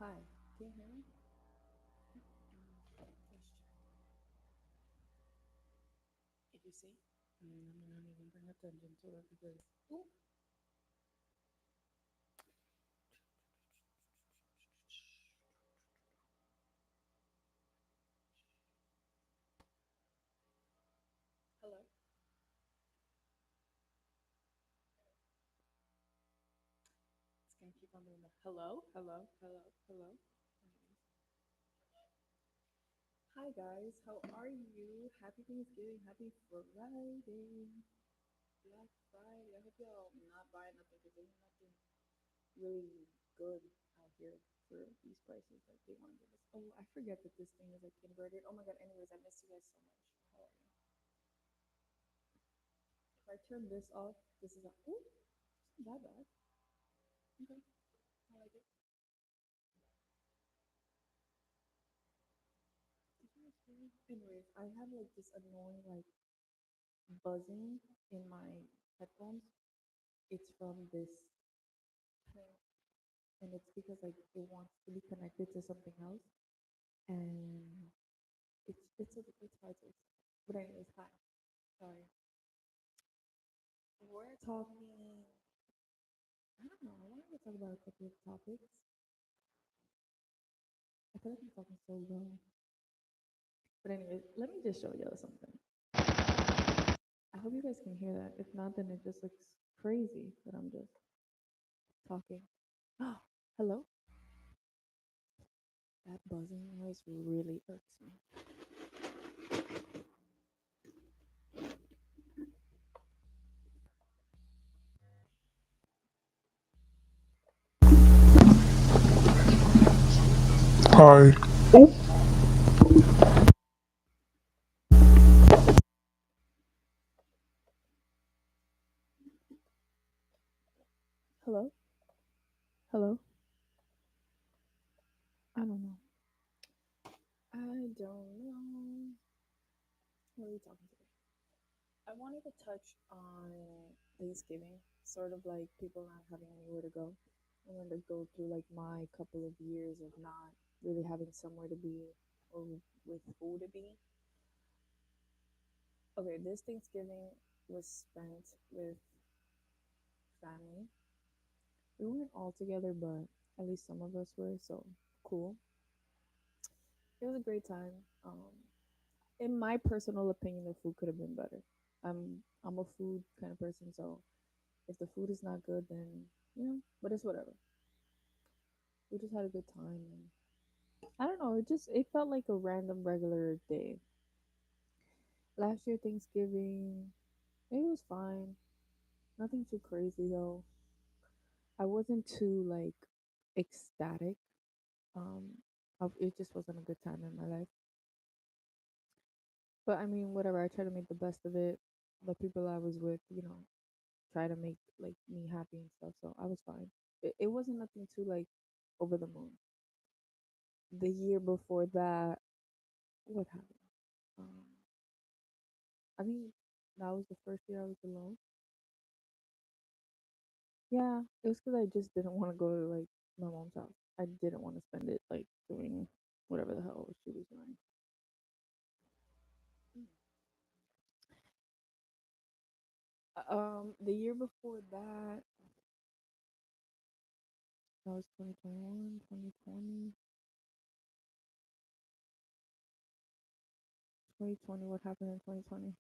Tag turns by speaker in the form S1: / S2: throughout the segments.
S1: Hi, can you hear me? Let's check. If you see, I'm not even bring attention to it because. Ooh. Hello. It's gonna keep on doing that. Hello, hello, hello, hello. Anyways. Hi guys, how are you? Happy Thanksgiving, happy Friday, Black Friday. I hope y'all not buying nothing because there's nothing really good out here for these prices that they want to give us. Oh, I forget that this thing is like inverted. Oh my god. Anyways, I miss you guys so much. How are you? If I turn this off, this is a. Ooh, it's not that bad. Okay, I like it. Anyways, I have like this annoying like buzzing in my headphones. It's from this thing, and it's because like it wants to be connected to something else, and it's hard to explain. But anyways, hi. Sorry. We're talking. I don't know. I wanted to talk about a couple of topics. I feel like I'm talking so low. But anyways, let me just show you something. I hope you guys can hear that. If not, then it just looks crazy that I'm just talking. Oh, hello? That buzzing noise really irks me.
S2: Hi.
S1: Hello? Hello? I don't know. I don't know. What are we talking today? I wanted to touch on Thanksgiving, sort of like people not having anywhere to go. I wanted to go through like my couple of years of not really having somewhere to be or with who to be. Okay, this Thanksgiving was spent with family. We weren't all together, but at least some of us were, so cool. It was a great time. In my personal opinion, the food could have been better. I'm a food kind of person, so if the food is not good, then but it's whatever. We just had a good time, and I don't know. It felt like a random regular day. Last year Thanksgiving, it was fine. Nothing too crazy though. I wasn't too like ecstatic. It just wasn't a good time in my life. But I mean, whatever. I try to make the best of it. The people I was with, try to make like me happy and stuff. So I was fine. It wasn't nothing too like over the moon. The year before that, what happened? Um, I mean, that was the first year I was alone. Yeah, it was because I just didn't want to go to like my mom's house. I didn't want to spend it like doing whatever the hell she was doing. The year before that, that was 2021, 2020, 2020. What happened in 2020?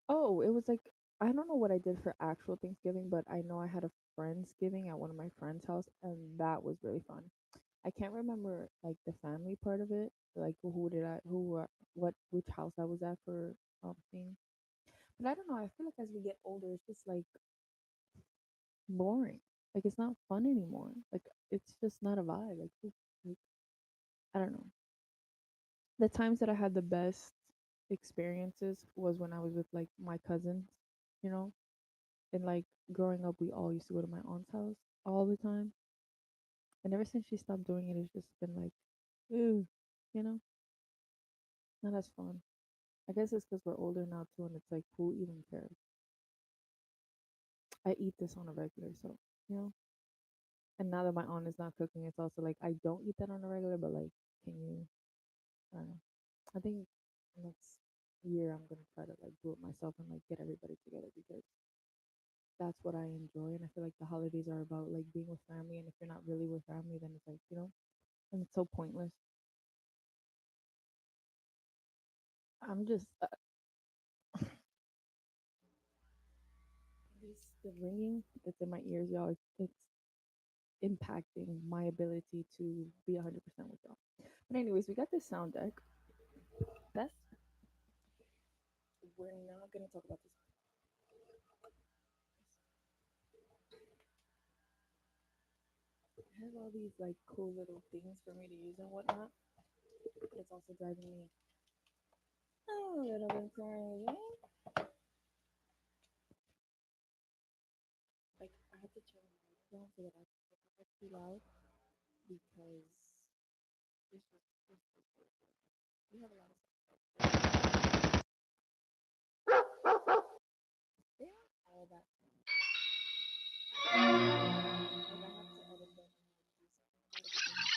S1: Oh, it was like I don't know what I did for actual Thanksgiving, but I know I had a friendsgiving at one of my friends' house, and that was really fun. I can't remember like the family part of it, like what which house I was at for thing. But I don't know. I feel like as we get older, it's just like boring. Like it's not fun anymore. Like it's just not a vibe. Like I don't know. The times that I had the best experiences was when I was with like my cousins, you know. And like growing up, we all used to go to my aunt's house all the time. And ever since she stopped doing it, it's just been like, ooh, you know, not as fun. I guess it's because we're older now too, and it's like, who even cares? I eat this on a regular, so you know. And now that my aunt is not cooking, it's also like I don't eat that on a regular, but like, can you? I don't know. I think next year I'm gonna try to like do it myself and like get everybody together because that's what I enjoy. And I feel like the holidays are about like being with family. And if you're not really with family, then it's like and it's so pointless. I'm just the ringing that's in my ears, y'all. It's impacting my ability to be 100% with y'all. But anyways, we got this sound deck. That's we're not gonna talk about this. It has all these like cool little things for me to use and whatnot. But it's also driving me a little bit crazy. Like I have to turn the volume down so that I can hear it too loud because we have a lot of yeah, all that. Like I have to edit them and like do something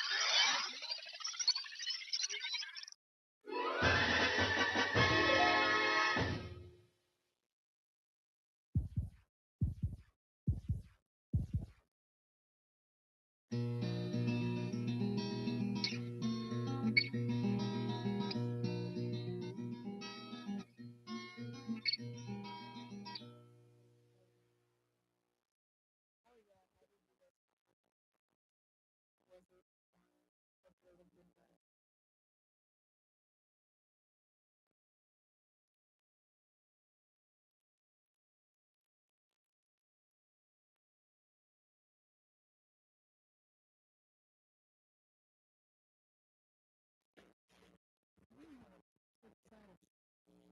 S1: about it because it's sad.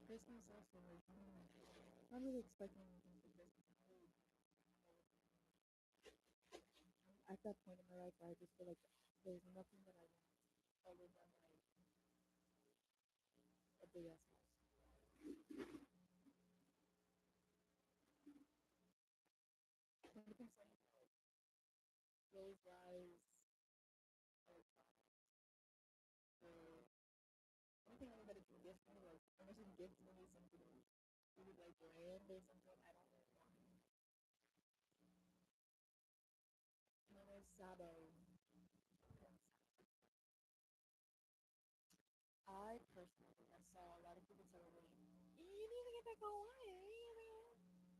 S1: Christmas also like I'm not really expecting anything for Christmas. I'm at that point in my life where I just feel like there's nothing that I want other than like a big ass house. When it comes to clothes wise, or anything anybody can gift me, like unless you gift me something really like grand or something, I don't really want it. My name is Sabo. I personally, I saw a lot of people celebrating. You need to get back online.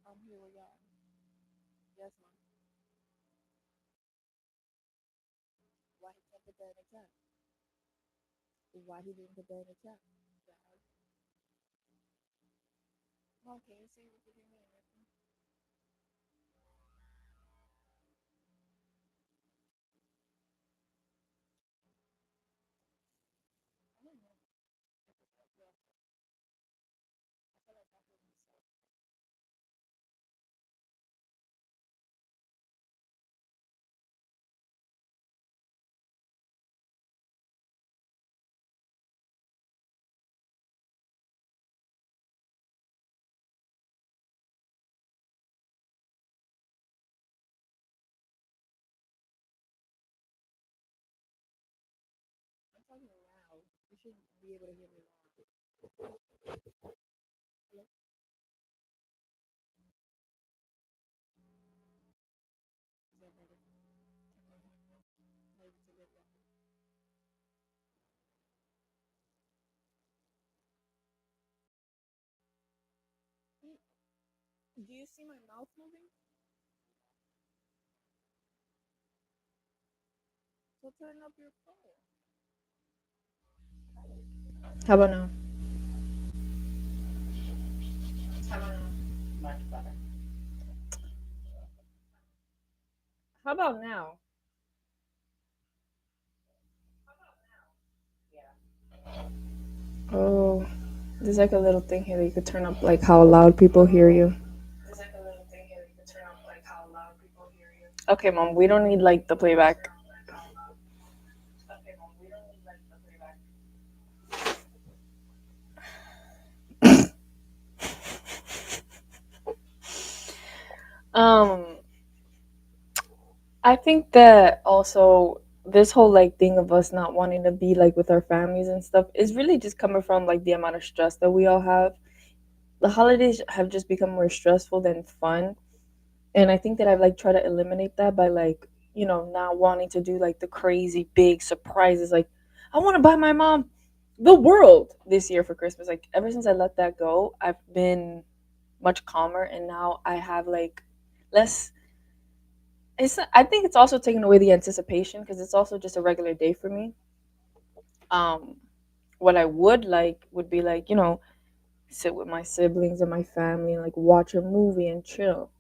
S1: I'm here with y'all. Yes, mom. Why he can't put that in the chat? Why he didn't put that in the chat? Mom, can you see what you're doing? I don't know. I'm talking loud. You should be able to hear me loud. Hello? Is that better? Can you hear me? Maybe it's a bit better. Do you see my mouth moving? So turn up your phone. How about now? Much better. How about now? Oh, there's like a little thing here that you could turn up, like how loud people hear you. Okay, mom, we don't need like the playback. Um, I think that also this whole like thing of us not wanting to be like with our families and stuff is really just coming from like the amount of stress that we all have. The holidays have just become more stressful than fun. And I think that I've like tried to eliminate that by like, not wanting to do like the crazy big surprises. Like, I want to buy my mom the world this year for Christmas. Like, ever since I let that go, I've been much calmer. And now I have like less. I think it's also taking away the anticipation because it's also just a regular day for me. Um, what I would like would be like, sit with my siblings and my family and like watch a movie and chill.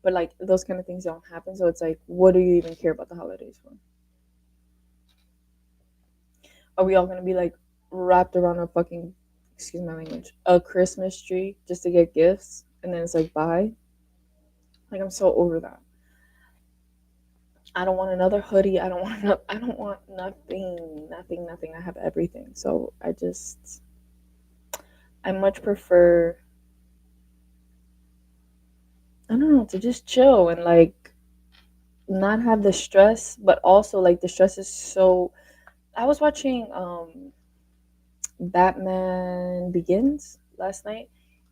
S1: But like those kind of things don't happen. So it's like, what do you even care about the holidays for? Are we all gonna be like wrapped around a fucking, excuse my language, a Christmas tree just to get gifts and then it's like bye? Like I'm so over that. I don't want another hoodie. I don't want I don't want nothing, nothing, nothing. I have everything. So I much prefer, I don't know, to just chill and like not have the stress, but also like the stress is so. I was watching Batman Begins last night,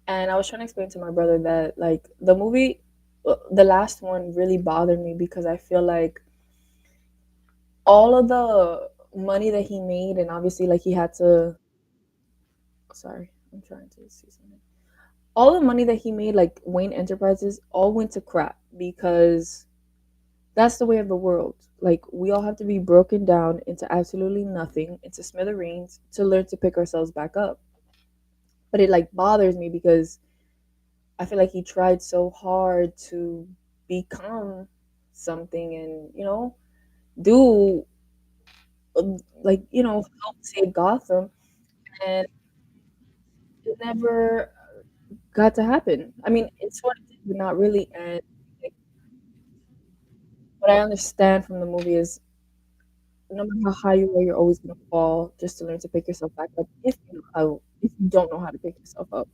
S1: and I was trying to explain to my brother that like the movie, the last one really bothered me because I feel like all of the money that he made, and obviously like he had to. Sorry, I'm trying to see something. All the money that he made, like Wayne Enterprises, all went to crap because that's the way of the world. Like we all have to be broken down into absolutely nothing, into smithereens to learn to pick ourselves back up. But it like bothers me because I feel like he tried so hard to become something and, do like, help save Gotham, and it never got to happen. I mean, it sort of did, but not really. And like, what I understand from the movie is no matter how high you are, you're always gonna fall just to learn to pick yourself back up if you don't know how to pick yourself up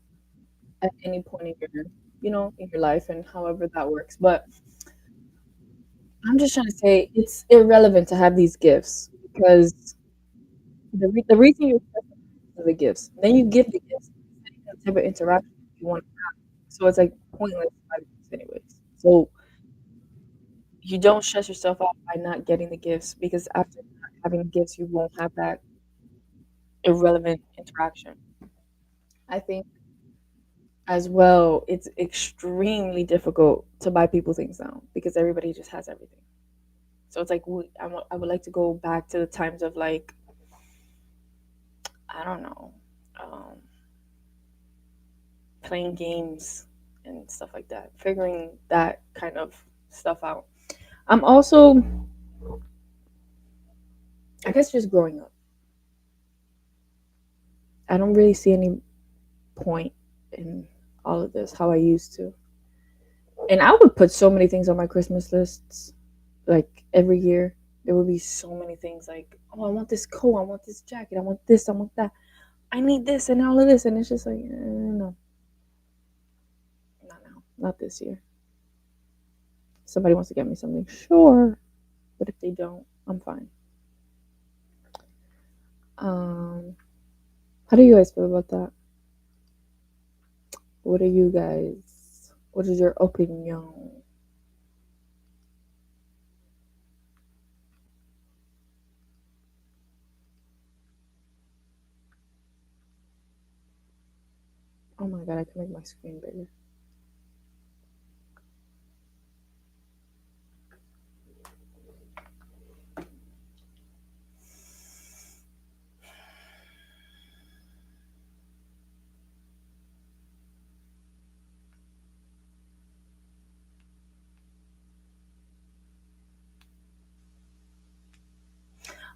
S1: at any point in in your life and however that works. But I'm just trying to say it's irrelevant to have these gifts because the reason you're stressing is the gifts. Then you give the gifts, the type of interaction you want. So it's like pointless by the gifts anyways. So you don't stress yourself out by not getting the gifts because after not having gifts, you won't have that irrelevant interaction. I think as well, it's extremely difficult to buy people things now because everybody just has everything. So it's like I would like to go back to the times of like I don't know, um, playing games and stuff like that, figuring that kind of stuff out. I'm also, I guess, just growing up. I don't really see any point in all of this how I used to. And I would put so many things on my Christmas lists, like every year. There would be so many things like, oh, I want this coat, I want this jacket, I want this, I want that, I need this, and all of this. And it's just like, no, not now, not this year. Somebody wants to get me something, sure. But if they don't, I'm fine. Um, how do you guys feel about that? What are you guys? What is your opinion? Oh my god, I can make my screen bigger.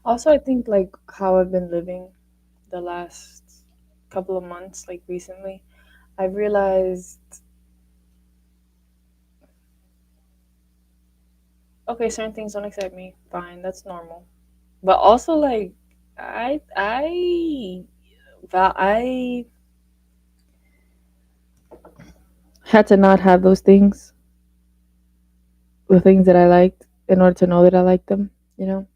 S1: Also, I think like how I've been living the last couple of months, like recently, I've realized okay, certain things don't excite me. Fine, that's normal. But also like I had to not have those things, the things that I liked. in order to know that I like them, you know?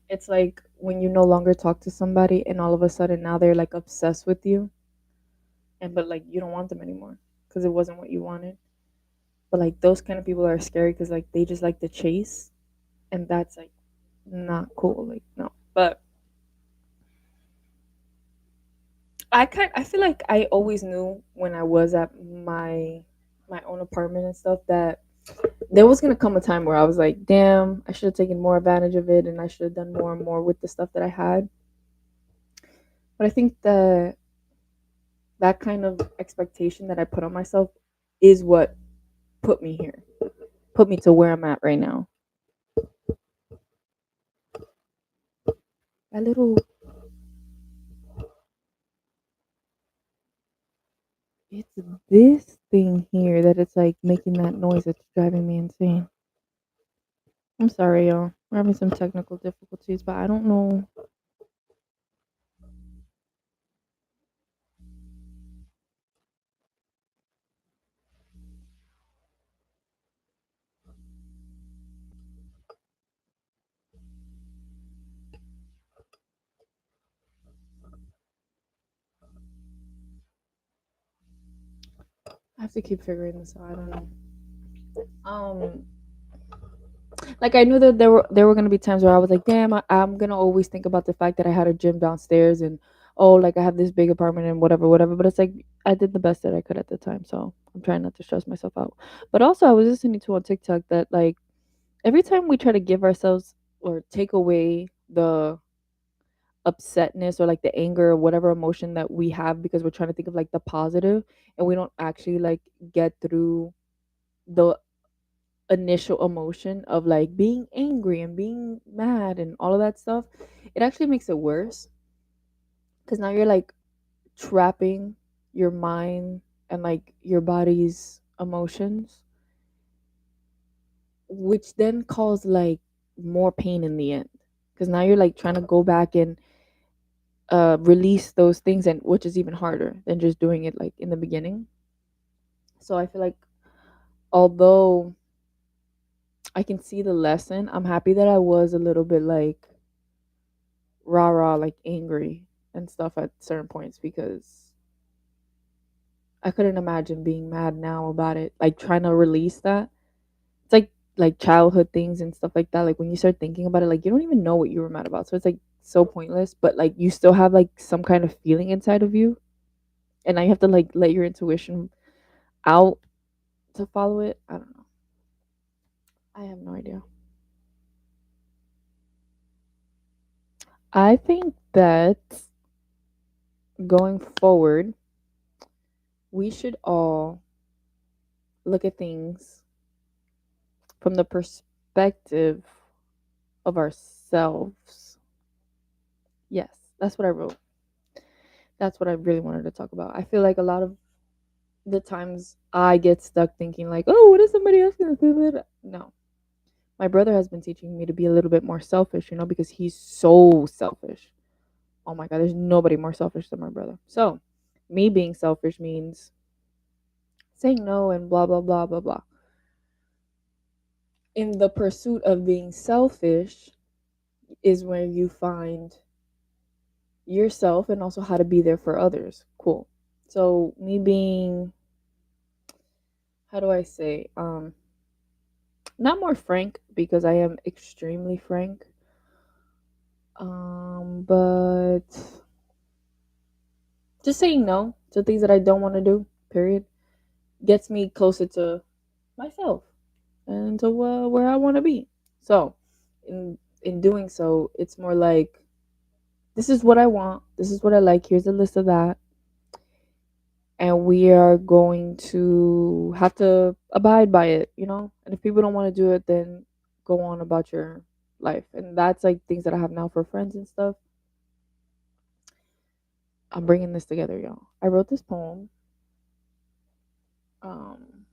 S1: It's like when you no longer talk to somebody and all of a sudden now they're like obsessed with you and but like you don't want them anymore because it wasn't what you wanted. But like those kind of people are scary because like they just like to chase and that's like not cool. Like no. But I feel like I always knew when I was at my own apartment and stuff that there was gonna come a time where I was like, damn, I should have taken more advantage of it and I should have done more and more with the stuff that I had. But I think that that kind of expectation that I put on myself is what put me here, put me to where I'm at right now. That little, it's this thing here that it's like making that noise that's driving me insane. I'm sorry, y'all. We're having some technical difficulties, but I don't know. I have to keep figuring this out. I don't know. Um, like I knew that there were gonna be times where I was like, damn, I'm gonna always think about the fact that I had a gym downstairs and oh, like I have this big apartment and whatever, whatever. But it's like I did the best that I could at the time, so I'm trying not to stress myself out. But also, I was listening to on TikTok that like every time we try to give ourselves or take away the upsetness or like the anger or whatever emotion that we have because we're trying to think of like the positive and we don't actually like get through the initial emotion of like being angry and being mad and all of that stuff, it actually makes it worse because now you're like trapping your mind and like your body's emotions, which then cause like more pain in the end because now you're like trying to go back and release those things and which is even harder than just doing it like in the beginning. So I feel like although I can see the lesson, I'm happy that I was a little bit like rah rah like angry and stuff at certain points because I couldn't imagine being mad now about it, like trying to release that. It's like childhood things and stuff like that. Like when you start thinking about it, like you don't even know what you were mad about. So it's like so pointless, but like you still have like some kind of feeling inside of you. And now you have to like let your intuition out to follow it. I don't know. I have no idea. I think that going forward, we should all look at things from the perspective of ourselves. Yes, that's what I wrote. That's what I really wanted to talk about. I feel like a lot of the times I get stuck thinking like, "Oh, what is somebody else gonna feel?" No, my brother has been teaching me to be a little bit more selfish, because he's so selfish. Oh my god, there's nobody more selfish than my brother. So, me being selfish means saying no and blah blah blah blah blah. In the pursuit of being selfish is where you find yourself and also how to be there for others. Cool. So me being, how do I say, not more frank because I am extremely frank, but just saying no to things that I don't want to do, period, gets me closer to myself and to where I want to be. So in doing so, it's more like this is what I want, this is what I like, here's a list of that, and we are going to have to abide by it. And if people don't want to do it, then go on about your life. And that's like things that I have now for friends and stuff. I'm bringing this together, y'all. I wrote this poem. Um,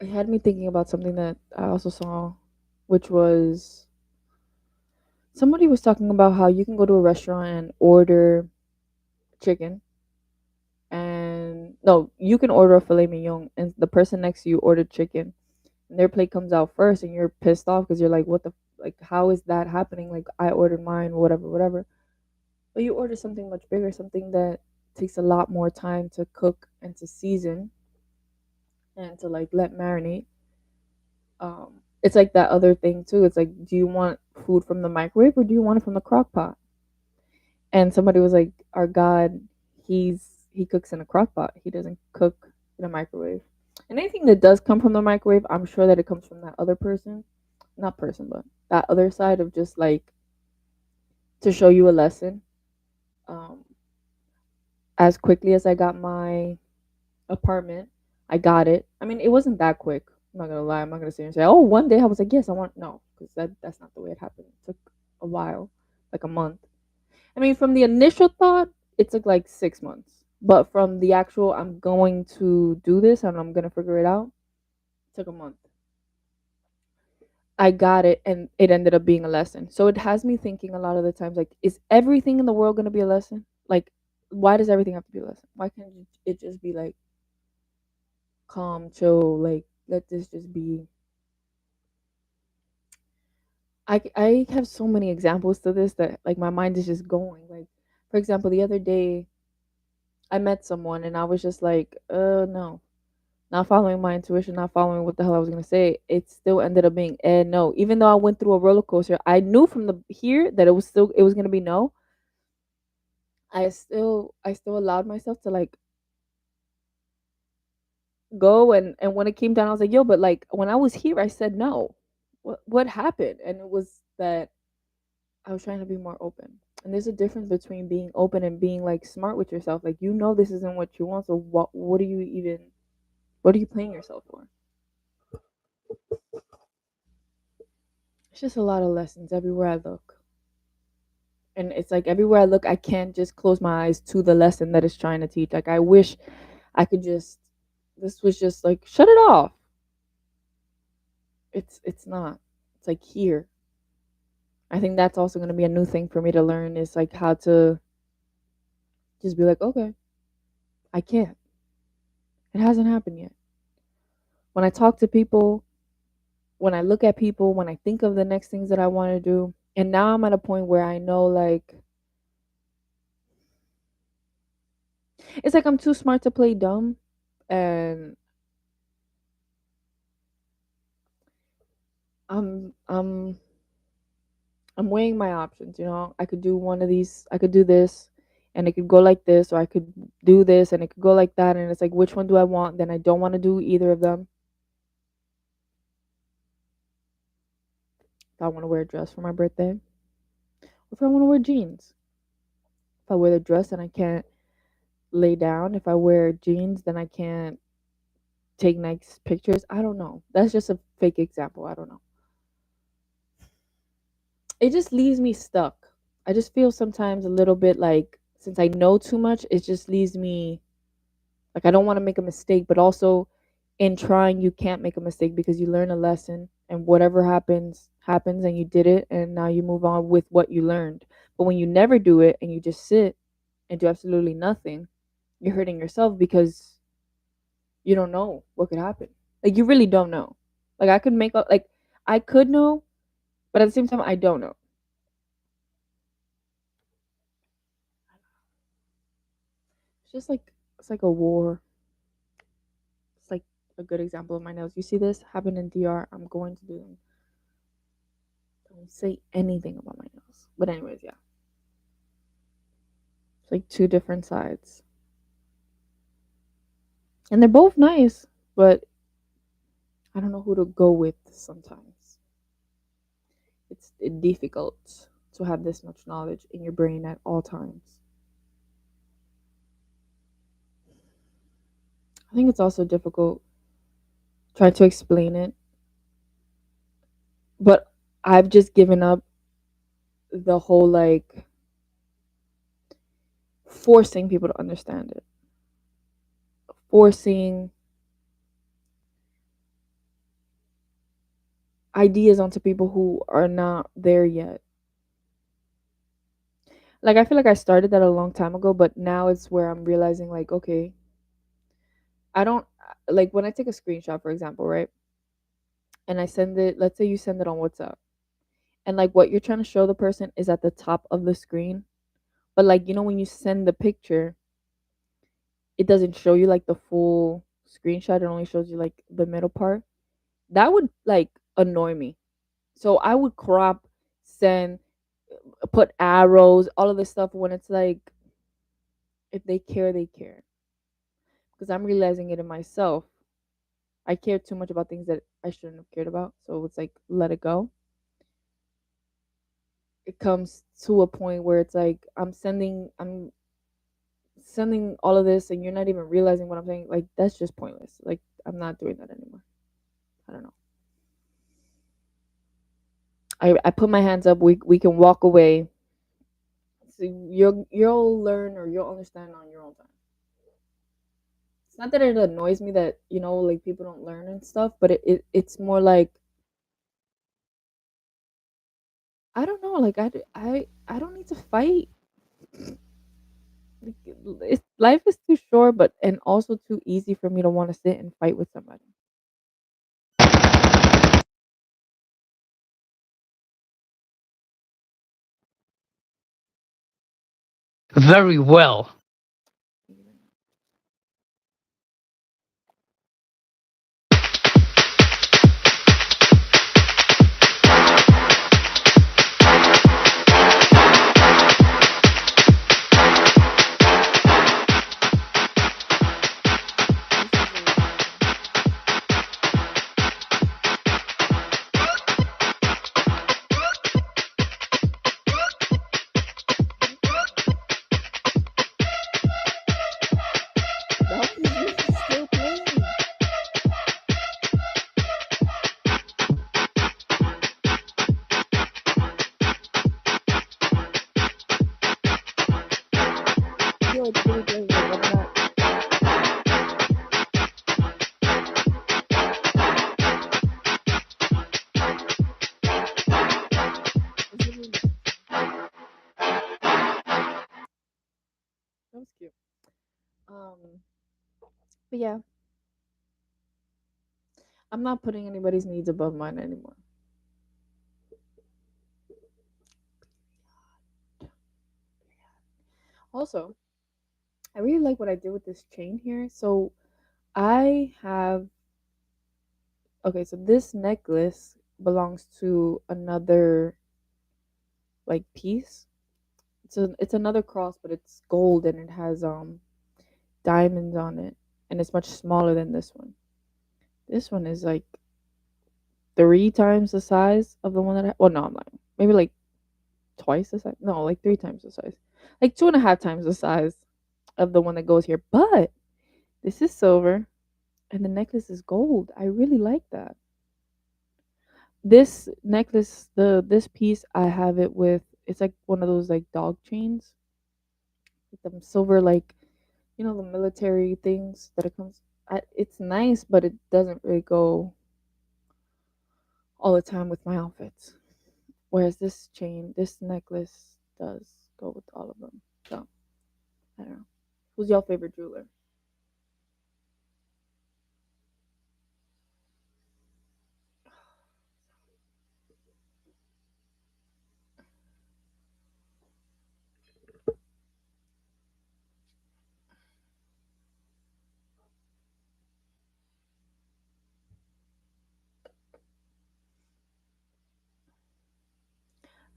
S1: it had me thinking about something that I also saw, which was somebody was talking about how you can go to a restaurant and order chicken, and No, you can order a filet mignon and the person next to you ordered chicken and their plate comes out first and you're pissed off because you're like, what the, like, how is that happening? Like, I ordered mine, whatever, whatever. But you order something much bigger, something that takes a lot more time to cook and to season and to like let marinate. It's like that other thing too. It's like, do you want food from the microwave or do you want it from the crock pot? And somebody was like, our God, he cooks in a crock pot. He doesn't cook in a microwave. And anything that does come from the microwave, I'm sure that it comes from that other person, not person, but that other side of just like to show you a lesson. Um, as quickly as I got my apartment, I got it. I mean, it wasn't that quick. I'm not gonna lie. I'm not gonna sit here and say, "Oh, one day I was like, yes, I want." No, because that's not the way it happened. It took a while, like a month. I mean, from the initial thought, it took like 6 months. But from the actual, I'm going to do this and I'm gonna figure it out, it took a month. I got it, and it ended up being a lesson. So it has me thinking a lot of the times, like, is everything in the world gonna be a lesson? Like, why does everything have to be a lesson? Why can't it just be like calm, chill, like let this just be. I have so many examples to this that like my mind is just going. Like, for example, the other day I met someone and I was just like, no, not following my intuition, not following what the hell I was gonna say. It still ended up being no. Even though I went through a roller coaster, I knew from the here that it was gonna be no. I still allowed myself to like go, and when it came down I was like, yo, but like when I was here I said no. What happened? And it was that I was trying to be more open. And there's a difference between being open and being like smart with yourself. Like, you know this isn't what you want, so what are you even, what are you playing yourself for? It's just a lot of lessons everywhere I look. And it's like everywhere I look I can't just close my eyes to the lesson that it's trying to teach. Like, I wish I could just, this was just like, shut it off. It's not. It's like here. I think that's also going to be a new thing for me to learn, is like how to just be like, okay, I can't. It hasn't happened yet. When I talk to people, when I look at people, when I think of the next things that I want to do, and now I'm at a point where I know like it's like I'm too smart to play dumb, and I'm I'm I'm weighing my options, you know. I could do one of these, I could do this and it could go like this, or I could do this and it could go like that, and it's like, which one do I want? Then I don't want to do either of them. If I want to wear a dress for my birthday, if I want to wear jeans. If I wear the dress and I can't lay down, if I wear jeans, then I can't take nice pictures. I don't know. That's just a fake example. I don't know. It just leaves me stuck. I just feel sometimes a little bit like, since I know too much, it just leaves me like, I don't want to make a mistake, but also in trying you can't make a mistake because you learn a lesson, and whatever happens happens and you did it and now you move on with what you learned. But when you never do it and you just sit and do absolutely nothing, you're hurting yourself because you don't know what could happen. Like, you really don't know. Like, I could make up, like, I could know, but at the same time I don't know. It's like a war. It's like a good example of my nails. You see this happen in DR. I'm going to do them. Don't say anything about my nails. But anyways, yeah. It's like two different sides. And they're both nice, but I don't know who to go with sometimes. It's difficult to have this much knowledge in your brain at all times. I think it's also difficult trying to explain it, but I've just given up the whole like forcing people to understand it, forcing ideas onto people who are not there yet. Like, I feel like I started that a long time ago, but now it's where I'm realizing like, okay, I don't like when I take a screenshot, for example, right? And I send it, let's say you send it on WhatsApp, and like what you're trying to show the person is at the top of the screen. But like, when you send the picture, it doesn't show you like the full screenshot. It only shows you like the middle part. That would like annoy me. So I would crop, send, put arrows, all of this stuff when it's like if they care, they care. Because I'm realizing it in myself. I care too much about things that I shouldn't have cared about. So it's like let it go. It comes to a point where it's like I'm sending all of this and you're not even realizing what I'm saying. Like that's just pointless. Like I'm not doing that anymore. I don't know. I put my hands up. We can walk away. So you'll learn or you'll understand on your own time. It's not that it annoys me that like people don't learn and stuff, but it's more like I don't know. Like I don't need to fight. Like, life is too short, but and also too easy for me to want to sit and fight with somebody.
S2: Very well.
S1: This is a Dog is really still playing. Yo, it's really playing. Like I'm not. It's really nice. That was cute. But yeah, I'm not putting anybody's needs above mine anymore. Also, I really like what I did with this chain here. So I have okay. So this necklace belongs to another like piece. It's another cross, but it's gold and it has diamonds on it, and it's much smaller than this one. This one is like 3 times the size of the one that I. Well, no, I'm lying. Maybe like twice the size. No, like 3 times the size. Like 2.5 times the size of the one that goes here. But this is silver, and the necklace is gold. I really like that. This necklace, this piece, I have it with. It's like one of those like dog chains, like them silver, like the military things that it comes. It's nice, but it doesn't really go all the time with my outfits. Whereas this chain, this necklace does go with all of them. So I don't know. Who's your favorite jeweler?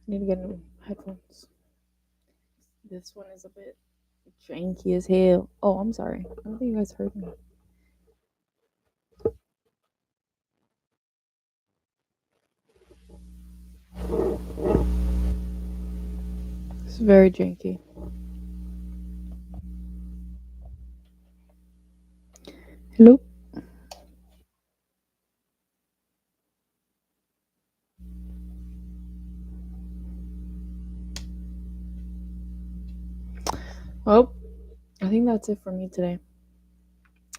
S1: I need to get new headphones. This one is a bit janky as hell. Oh, I'm sorry. I don't think you guys heard me. It's very janky. Hello. Well, I think that's it for me today.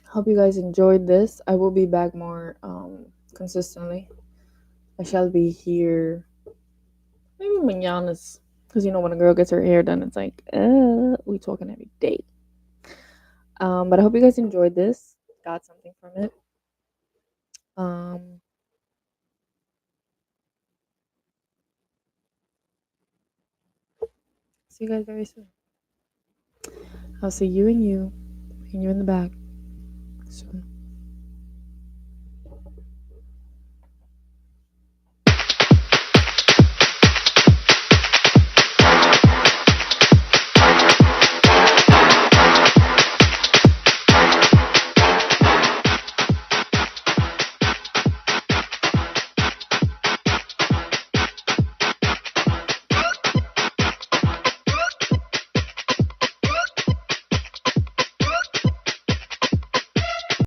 S1: Hope you guys enjoyed this. I will be back more consistently. I shall be here maybe mañanas. Because when a girl gets her hair done, it's like, we talking every day. But I hope you guys enjoyed this. got something from it. Um, see you guys very soon. I'll see you and you in the back soon.